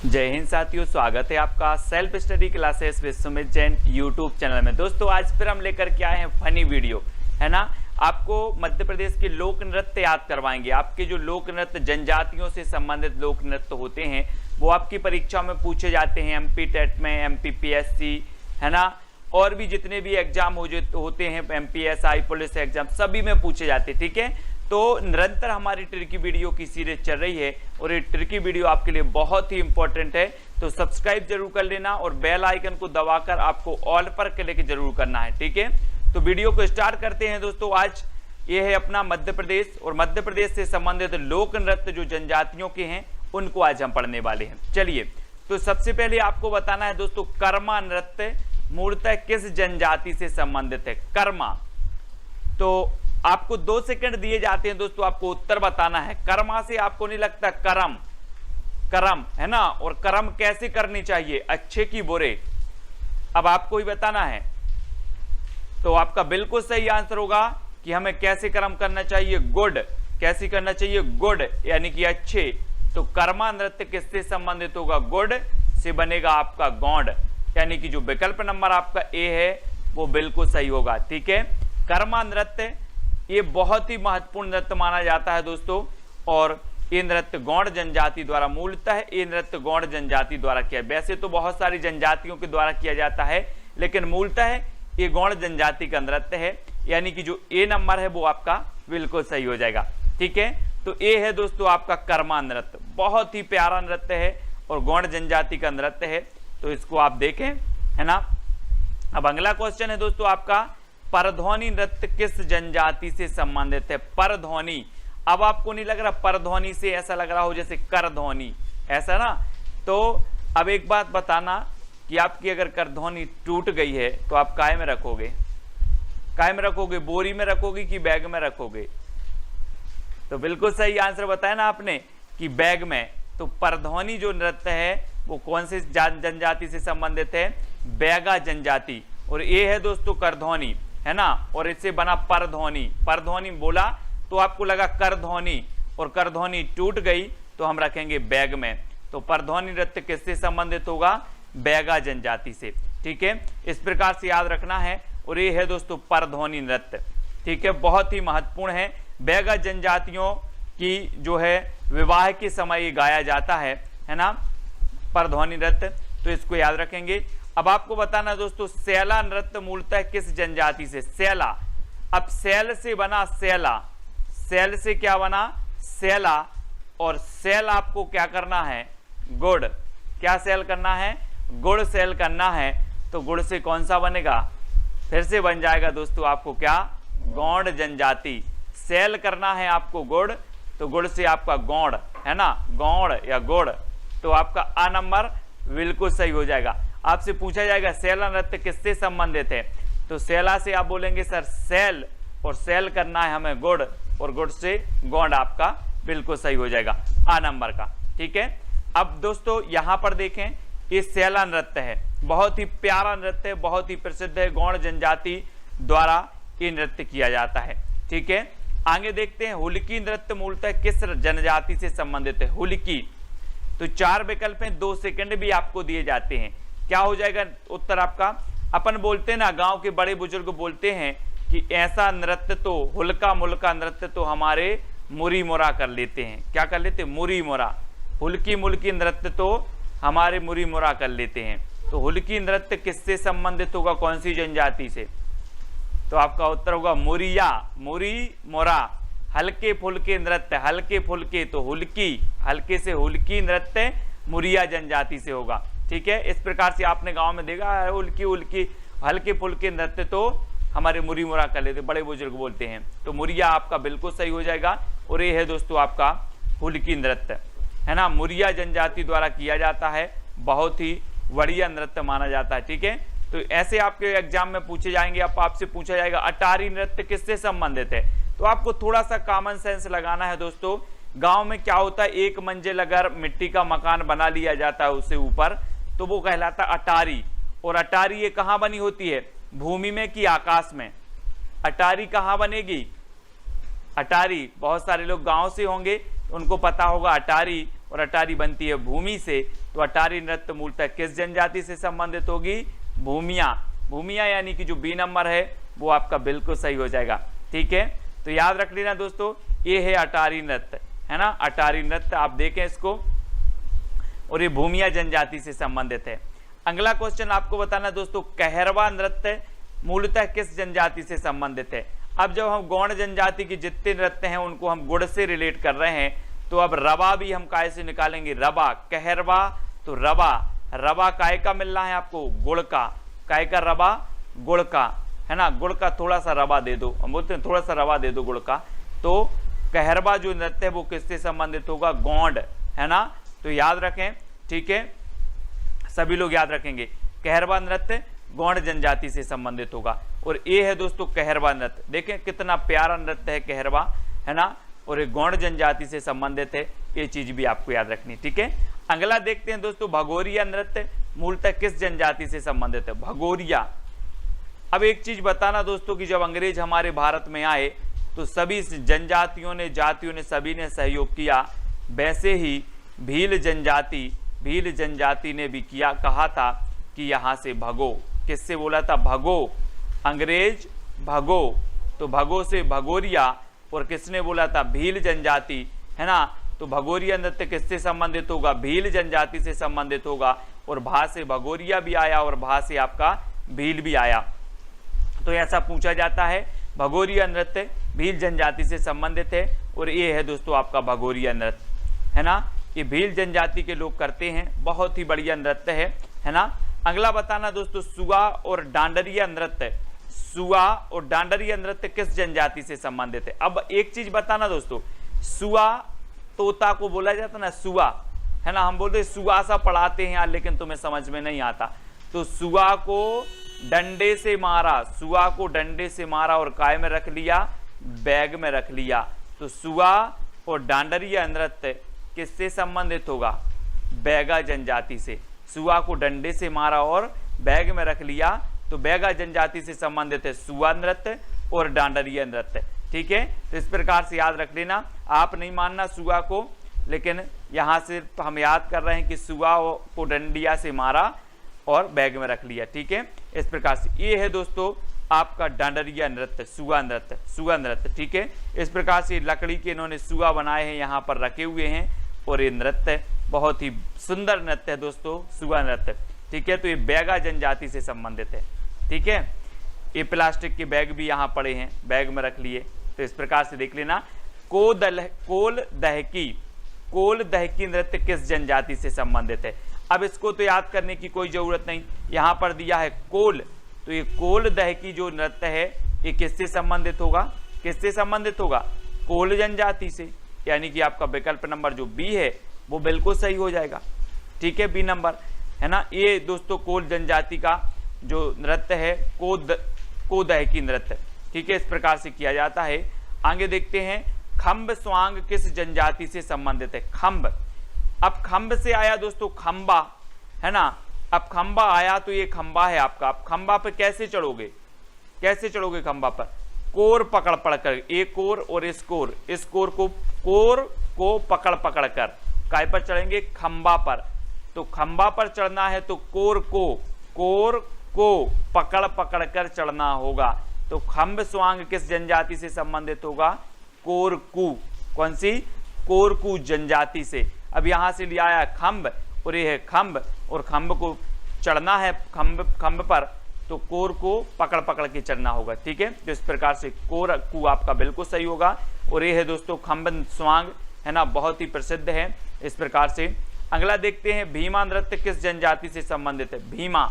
जय हिंद साथियों, स्वागत है आपका self study classes Vishwamit Jain YouTube channel में। दोस्तों आज फिर हम लेकर के आए हैं फनी वीडियो, है ना। आपको मध्य प्रदेश के लोक नृत्य याद करवाएंगे। आपके जो लोक नृत्य जनजातियों से संबंधित लोक नृत्य होते हैं वो आपकी परीक्षा में पूछे जाते हैं, एमपी टेट में, एमपी पीएससी, है ना, और भी जितने भी एग्जाम होते हैं, एमपीएसआई पुलिस एग्जाम, सभी में पूछे जाते हैं। ठीक है, तो निरंतर हमारी ट्रिकी वीडियो की सीरीज चल रही है और ये ट्रिकी वीडियो आपके लिए बहुत ही इंपॉर्टेंट है, तो सब्सक्राइब जरूर कर लेना और बेल आइकन को दबाकर आपको ऑल पर क्लिक जरूर करना है। ठीक है, तो वीडियो को स्टार्ट करते हैं। दोस्तों आज ये है अपना मध्य प्रदेश और मध्य प्रदेश से संबंधित लोक नृत्य जो जनजातियों के हैं उनको आज हम पढ़ने वाले हैं। चलिए, तो सबसे पहले आपको बताना है दोस्तों, कर्मा नृत्य मूलतः किस जनजाति से संबंधित है। कर्मा, तो आपको 2 सेकंड दिए जाते हैं दोस्तों, आपको उत्तर बताना है। कर्मा से आपको नहीं लगता करम, करम है ना, और करम कैसे करनी चाहिए, अच्छे की बुरे, अब आपको ही बताना है। तो आपका बिल्कुल सही आंसर होगा कि हमें कैसे कर्म करना चाहिए, गुड। कैसे करना चाहिए, गुड यानी कि अच्छे। तो कर्मा नृत्य किससे संबंधित होगा, गुड से बनेगा आपका गौंड, यानी कि जो विकल्प नंबर आपका ए है वो बिल्कुल सही होगा। ठीक है, कर्मा नृत्य ये बहुत ही महत्वपूर्ण नृत्य माना जाता है दोस्तों, और ये नृत्य गौड़ जनजाति द्वारा, मूलतः ये नृत्य गौड़ जनजाति द्वारा किया। वैसे तो बहुत सारी जनजातियों के द्वारा किया जाता है, लेकिन मूलतः ये गौड़ जनजाति का नृत्य है, यानी कि जो ए नंबर है वो आपका बिल्कुल सही हो जाएगा। ठीक है, तो ए है दोस्तों आपका कर्मा नृत्य, बहुत ही प्यारा नृत्य है और गौड़ जनजाति का नृत्य है, तो इसको आप देखें, है ना। अब अगला क्वेश्चन है दोस्तों आपका, परध्वनि नृत्य किस जनजाति से संबंधित है। परध्वनि, अब आपको नहीं लग रहा परध्वनि से ऐसा लग रहा हो जैसे करध्वनि, ऐसा ना। तो अब एक बात बताना कि आपकी अगर करध्वनि टूट गई है तो आप काय में रखोगे, काय में रखोगे, बोरी में रखोगे कि बैग में रखोगे। तो बिल्कुल सही आंसर बताया ना आपने कि बैग में। तो परध्वनि जो नृत्य है वो कौन से जनजाति से संबंधित है, बैगा जनजाति, और ये है दोस्तों करध्वनि, है ना, और इससे बना परध्वनि। परध्वनि बोला तो आपको लगा करध्वनि, और करध्वनि टूट गई तो हम रखेंगे बैग में। तो परध्वनि नृत्य किससे संबंधित होगा, बैगा जनजाति से। ठीक है, इस प्रकार से याद रखना है, और ये है दोस्तों परध्वनि नृत्य। ठीक है, बहुत ही महत्वपूर्ण है। बैगा जनजातियों की जो है विवाह के समय ये गाया जाता है ना, परध्वनि नृत्य, तो इसको याद रखेंगे। अब आपको बताना दोस्तों, सैला नृत्य मूलतः किस जनजाति से। सैला, अब सैल से बना सैला, सैल से क्या बना, सैला, और सैल आपको क्या करना है, गुड़। क्या सैल करना है, गुड़ सैल करना है। तो गुड़ से कौन सा बनेगा, फिर से बन जाएगा दोस्तों आपको क्या, गौड़ जनजाति। सैल करना है आपको गुड़, तो गुड़ से आपका गौड़, है ना, गौड़ या गुड़, तो आपका आ नंबर बिल्कुल सही हो जाएगा। आपसे पूछा जाएगा सैला नृत्य किससे संबंधित है, तो सैला से आप बोलेंगे सर सैल, और सैल करना है हमें गुड़, और गुड़ से गौंड, आपका बिल्कुल सही हो जाएगा आ नंबर का। ठीक है, अब दोस्तों यहां पर देखें, ये सैला नृत्य है, बहुत ही प्यारा नृत्य है, बहुत ही प्रसिद्ध है, गौड़ जनजाति द्वारा ये नृत्य किया जाता है। ठीक है, आगे देखते हैं, हुलकी नृत्य मूलतः किस जनजाति से संबंधित है। हुलकी, तो 4 विकल्प हैं, 2 सेकंड भी आपको दिए जाते हैं। क्या हो जाएगा उत्तर आपका, अपन बोलते हैं ना, गांव के बड़े बुजुर्ग बोलते हैं कि ऐसा नृत्य तो, हुलका मुल्का नृत्य तो हमारे मुरी मोरा कर लेते हैं। क्या कर लेते, मुरी मोरा। हुलकी मुल्की नृत्य तो हमारे मुरी मोरा कर लेते हैं। तो हुलकी नृत्य किससे संबंधित होगा, कौन सी जनजाति से, तो आपका उत्तर होगा मुरिया, मुरी मोरा। हल्के फुल्के नृत्य, हल्के फुल्के, तो हुलकी, हल्के से हुलकी नृत्य मुरिया जनजाति से होगा। ठीक है, इस प्रकार से आपने गांव में देखा है, उल्की उल्की हल्के फुल्के नृत्य तो हमारे मुरी मुरा कर लेते, बड़े बुजुर्ग बोलते हैं। तो मुरिया आपका बिल्कुल सही हो जाएगा, और ये है दोस्तों आपका हुलकी नृत्य, है ना, मुरिया जनजाति द्वारा किया जाता है, बहुत ही बढ़िया नृत्य माना जाता है। ठीक है, तो ऐसे आपके एग्जाम में पूछे जाएंगे। आपसे पूछा जाएगा अटारी नृत्य किससे संबंधित है, तो आपको थोड़ा सा कॉमन सेंस लगाना है दोस्तों। गांव में क्या होता है, एक मंजिल अगर मिट्टी का मकान बना लिया जाता है उससे ऊपर, तो वो कहलाता अटारी। और अटारी ये कहां बनी होती है, भूमि में कि आकाश में। अटारी कहां बनेगी, अटारी बहुत सारे लोग गांव से होंगे, उनको पता होगा अटारी, और अटारी बनती है भूमि से, तो अटारी नृत्य मूलतः किस जनजाति से संबंधित होगी? भूमिया। भूमिया यानी कि जो बी नंबर है वो आपका बिल्कुल सही हो जाएगा। ठीक है, तो याद रख लेना दोस्तों, ये है अटारी नृत्य, है ना, अटारी नृत्य। आप देखें इसको, और ये भूमिया जनजाति से संबंधित है। अगला क्वेश्चन आपको बताना दोस्तों, कहरवा नृत्य मूलतः किस जनजाति से संबंधित है? अब जब हम गौड़ जनजाति की जितने नृत्य हैं उनको हम गुड़ से रिलेट कर रहे हैं, तो अब रवा भी हम काय से निकालेंगे? रवा। कहरवा तो रवा, रवा काय का मिल रहा है आपको? गुड़ का। काय का? रवा, गुड़ का, है ना, गुड़ का थोड़ा सा रवा दे दो, हम बोलते हैं थोड़ा सा रवा दे दो गुड़ का। तो कहरवा जो नृत्य है वो किससे संबंधित होगा? गौड़, है ना। तो याद रखें, ठीक है, सभी लोग याद रखेंगे, कहरवा नृत्य गौड़ जनजाति से संबंधित होगा। और ये है दोस्तों कहरवा नृत्य, देखें कितना प्यारा नृत्य है कहरवा, है ना, और ये गौड़ जनजाति से संबंधित है, ये चीज भी आपको याद रखनी। ठीक है, अगला देखते हैं दोस्तों, भगोरिया नृत्य मूलतः किस जनजाति से संबंधित है? भगोरिया। अब एक चीज बताना दोस्तों कि जब अंग्रेज हमारे भारत में आए तो सभी जनजातियों ने, जातियों ने, सभी ने सहयोग किया। वैसे ही भील जनजाति ने भी किया, कहा था कि यहाँ से भगो। किससे बोला था? भगो, अंग्रेज भगो, तो भगो से भगोरिया। और किसने बोला था? भील जनजाति, है ना। तो भगोरिया नृत्य किससे संबंधित होगा? भील जनजाति से संबंधित होगा। और भा से भगोरिया भी आया और भा से आपका भील भी आया, तो ऐसा पूछा जाता है। भगोरिया नृत्य भील जनजाति से संबंधित है, और ये है दोस्तों आपका भगोरिया नृत्य, है ना। ये भील जनजाति के लोग करते हैं, बहुत ही बढ़िया नृत्य है ना। अगला बताना दोस्तों, सुआ और डांडरिया नृत्य, सुआ और डांडरिया नृत्य किस जनजाति से संबंधित है? अब एक चीज बताना दोस्तों, सुआ तोता को बोला जाता ना, सुआ, है ना, हम बोलते सुआ सा पढ़ाते हैं यार, लेकिन तुम्हें समझ में नहीं आता। तो सुआ को डंडे से मारा, सुआ को डंडे से मारा और काय में रख लिया? बैग में रख लिया। तो सुआ और डांडरिया नृत्य किससे संबंधित होगा? बैगा जनजाति से। सुआ को डंडे से मारा और बैग में रख लिया, तो बैगा जनजाति से संबंधित है सुआ नृत्य और डांडरिया नृत्य। ठीक है, तो इस प्रकार से याद रख लेना, आप नहीं मानना सुआ को, लेकिन यहां से हम याद कर रहे हैं कि सुआ को डंडिया से मारा और बैग में रख लिया। ठीक है, इस प्रकार से ये है दोस्तों आपका डांडरिया नृत्य, सुआ नृत्य, सुआ नृत्य। ठीक है, इस प्रकार से लकड़ी के इन्होंने सुआ बनाए हैं, यहाँ पर रखे हुए हैं, और ये नृत्य बहुत ही सुंदर नृत्य है दोस्तों, सुआ नृत्य। ठीक है, तो ये बैगा जनजाति से संबंधित है। ठीक है, ये प्लास्टिक के बैग भी यहाँ पड़े हैं, बैग में रख लिए। तो इस प्रकार से देख लेना, कोल दहकी नृत्य किस जनजाति से संबंधित है? अब इसको तो याद करने की कोई जरूरत नहीं, यहाँ पर दिया है कोल, तो ये कोल दहकी जो नृत्य है ये किससे संबंधित होगा? किससे संबंधित होगा? कोल जनजाति से, यानी कि आपका विकल्प नंबर जो बी है वो बिल्कुल सही हो जाएगा। ठीक है, बी नंबर, है ना। ये दोस्तों कोल जनजाति का जो नृत्य है, को दहकी नृत्य। ठीक है, इस प्रकार से किया जाता है। आगे देखते हैं, खम्ब स्वांग किस जनजाति से संबंधित है? खम्ब, अब खम्ब से आया दोस्तों खंबा, है ना। अब खंबा आया तो ये खंबा है आपका। अब खंबा पे कैसे चढ़ोगे? कैसे चढ़ोगे खंबा पर? कोर पकड़ पकड़, एक कोर और इस कोर को पकड़ पकड़ कर काय पर चढ़ेंगे? खंबा पर। तो खंबा पर चढ़ना है तो कोर को पकड़ पकड़ कर चढ़ना होगा। तो खम्ब स्वांग किस जनजाति से संबंधित होगा? कोरकू। कौन सी? कोरकू जनजाति से। अब यहां से लिया आया खम्ब, और ये है खम्ब, और खम्ब को चढ़ना है खम्ब पर, तो कोर को पकड़ पकड़ के चढ़ना होगा। ठीक है, तो इस प्रकार से कोरकू आपका बिल्कुल सही होगा। और ये है दोस्तों खम्ब स्वांग, है ना, बहुत ही प्रसिद्ध है। इस प्रकार से अगला देखते हैं, भीमा नृत्य किस जनजाति से संबंधित है? भीमा।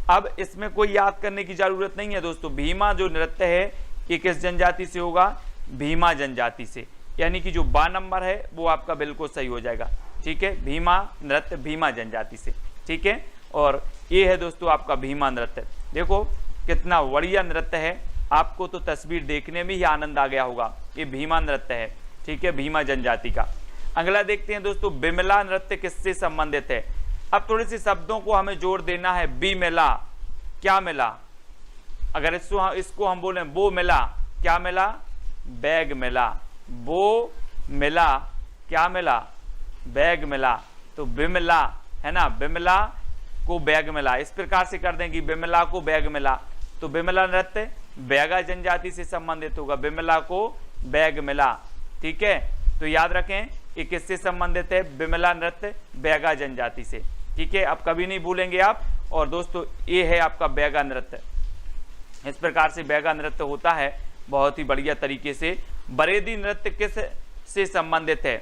अब इसमें कोई याद करने की जरूरत नहीं है दोस्तों, भीमा जो नृत्य है ये किस जनजाति से होगा? भीमा जनजाति से, यानी कि जो बा नंबर है वो आपका बिल्कुल सही हो जाएगा। ठीक है, भीमा नृत्य भीमा जनजाति से। ठीक है, और ये है दोस्तों आपका भीमा नृत्य। देखो कितना बढ़िया नृत्य है, आपको तो तस्वीर देखने में ही आनंद आ गया होगा। ये भीमा नृत्य है। ठीक है, भीमा जनजाति का। अगला देखते हैं दोस्तों, बिमला नृत्य किससे संबंधित है? अब थोड़े से शब्दों को हमें जोड़ देना है। बी मिला, क्या मिला? अगर इसको हम बोले वो मिला, क्या मिला? बैग मिला। वो मिला, क्या मिला? बैग मिला। तो बिमला है ना, बिमला को बैग मिला, इस प्रकार से कर देंगे बिमला को बैग मिला, तो बिमला नृत्य बैगा जनजाति से संबंधित होगा, बिमला को बैग मिला। ठीक है, तो याद रखें ये किससे संबंधित है, बिमला नृत्य बैगा जनजाति से। ठीक है, अब कभी नहीं भूलेंगे आप। और दोस्तों ये है आपका बैगा नृत्य, इस प्रकार से बैगा नृत्य होता है बहुत ही बढ़िया तरीके से। बरेदी नृत्य किस से संबंधित है,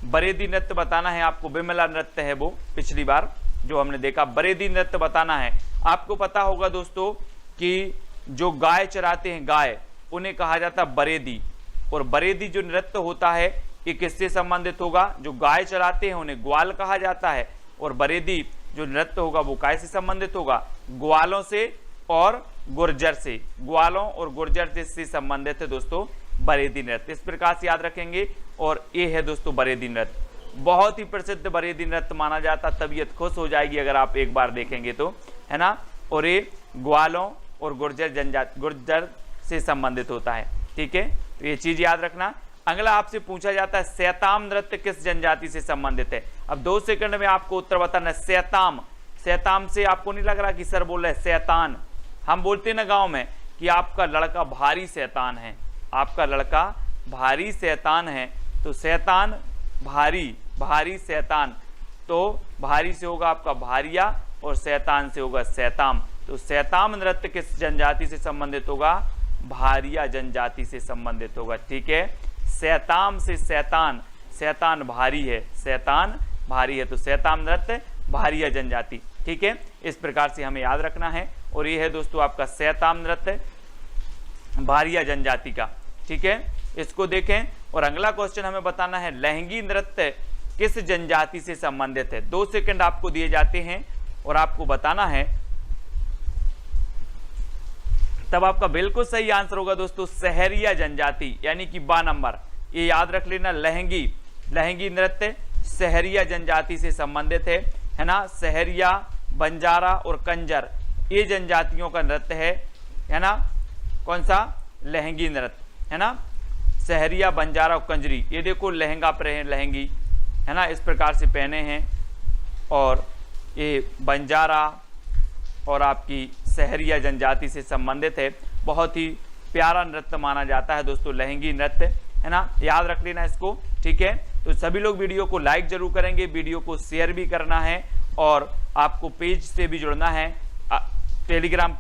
बरेदी नृत्य बताना है आपको, बिमला नृत्य है वो पिछली बार जो हमने देखा, बरेदी नृत्य बताना है। आपको पता होगा दोस्तों कि जो गाय चराते हैं गाय, उन्हें कहा जाता है बरेदी, और बरेदी जो नृत्य होता है ये किससे संबंधित होगा, जो गाय चराते हैं उन्हें ग्वाल कहा जाता है, और बरेदी जो नृत्य होगा वो काय से संबंधित होगा, ग्वालों से और गुर्जर से, ग्वालों और गुर्जर से संबंधित है दोस्तों बरेदी नृत्य। इस प्रकार से याद रखेंगे। और ये है दोस्तों बरेदी नृत्य, बहुत ही प्रसिद्ध बरेदी नृत्य माना जाता, तबीयत खुश हो जाएगी अगर आप एक बार देखेंगे तो, है ना। और ये ग्वालों और गुर्जर जनजाति, गुर्जर से संबंधित होता है। ठीक है, तो ये चीज याद रखना। अगला आपसे पूछा जाता है सैताम नृत्य किस जनजाति से संबंधित है। अब 2 सेकंड में आपको उत्तर बताना है। सैताम, सैताम से आपको नहीं लग रहा कि सर बोल रहे शैतान, हम बोलते ना गांव में कि आपका लड़का भारी शैतान है, आपका लड़का भारी शैतान है, तो शैतान भारी, भारी शैतान, तो भारी से होगा आपका भारिया और शैतान से होगा शैताम। तो शैताम नृत्य किस जनजाति से संबंधित होगा, भारिया जनजाति से संबंधित होगा। ठीक है, शैताम से शैतान, शैतान भारी है, शैतान भारी है, तो शैताम नृत्य भारिया जनजाति। ठीक है, इस प्रकार से हमें याद रखना है। और ये है दोस्तों आपका शैताम नृत्य भारिया जनजाति का। ठीक है, इसको देखें। और अगला क्वेश्चन हमें बताना है लहंगी नृत्य किस जनजाति से संबंधित है। 2 सेकंड आपको दिए जाते हैं और आपको बताना है, तब आपका बिल्कुल सही आंसर होगा दोस्तों सहरिया जनजाति, यानी कि 12 नंबर। ये याद रख लेना, लहंगी, लहंगी नृत्य सहरिया जनजाति से संबंधित है ना। सहरिया, बंजारा और कंजर ये जनजातियों का नृत्य है ना। कौन सा, लहंगी नृत्य, है ना। सहरिया, बंजारा और कंजरी, ये देखो लहंगा पर है, लहंगी, है ना, इस प्रकार से पहने हैं। और ये बंजारा और आपकी सहरिया जनजाति से संबंधित है, बहुत ही प्यारा नृत्य माना जाता है दोस्तों लहंगी नृत्य, है ना, याद रख लेना इसको। ठीक है, तो सभी लोग वीडियो को लाइक जरूर करेंगे, वीडियो को शेयर भी करना है, और आपको पेज से भी जुड़ना है। टेलीग्राम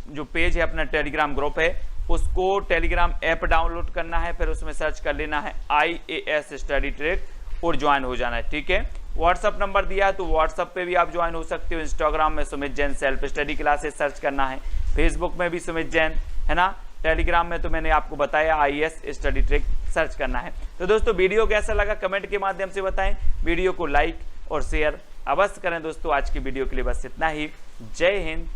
जो पेज है अपना टेलीग्राम ग्रुप है, उसको टेलीग्राम ऐप डाउनलोड करना है, फिर उसमें सर्च कर लेना है IAS स्टडी ट्रैक और ज्वाइन हो जाना है। ठीक है, व्हाट्सअप नंबर दिया है तो व्हाट्सअप पे भी आप ज्वाइन हो सकते हो। इंस्टाग्राम में Sumit Jain self study classes search करना है, फेसबुक में भी सुमित जैन, है ना। टेलीग्राम में तो मैंने आपको बताया IAS स्टडी ट्रैक सर्च करना है। तो दोस्तों वीडियो कैसा लगा कमेंट के माध्यम से बताएं, वीडियो को लाइक और शेयर अवश्य करें दोस्तों। आज की वीडियो के लिए बस इतना ही। जय हिंद,